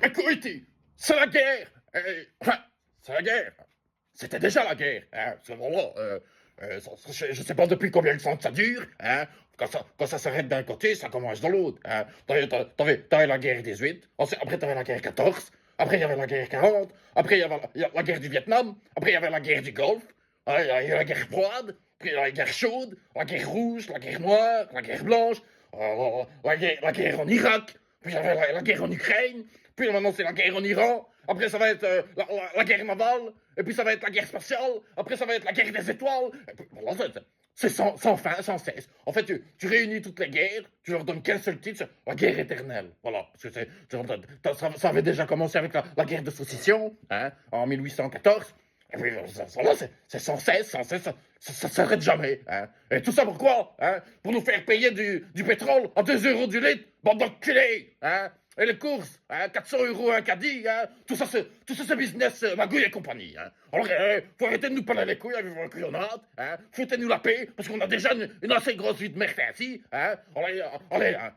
Écoute, c'est la guerre. Enfin, c'est la guerre. C'était déjà la guerre. Hein. Voilà, je ne sais pas depuis combien de temps ça dure. Hein. Quand ça s'arrête d'un côté, ça commence de l'autre. Hein. T'avais la guerre 18, après t'avais la guerre 14, après il y avait la guerre 40, après il y avait la guerre du Vietnam, après il y avait la guerre du Golfe, hein, il y avait la guerre froide, puis la guerre chaude, la guerre rouge, la guerre noire, la guerre blanche, la guerre en Irak, puis il y avait la guerre en Ukraine, puis maintenant c'est la guerre en Iran, après ça va être la guerre navale, et puis ça va être la guerre spatiale, après ça va être la guerre des étoiles, et puis, voilà, c'est sans fin, sans cesse. En fait, tu réunis toutes les guerres, tu leur donnes qu'un seul titre, la guerre éternelle. Voilà. Parce que ça avait déjà commencé avec la guerre de Sécession, hein, en 1814. Et puis, voilà, c'est sans cesse, sans cesse, ça s'arrête jamais. Hein. Et tout ça pourquoi? Hein? Pour nous faire payer du pétrole à 2 € du litre, bande d'enculés. Hein? Et les courses, hein, 400 € un caddie, hein, tout ça c'est business magouille et compagnie. Hein. Alors, faut arrêter de nous parler les couilles avec vos couillonnades, hein, foutez-nous la paix, parce qu'on a déjà une assez grosse vie de merde ainsi. Hein. Allez, hein.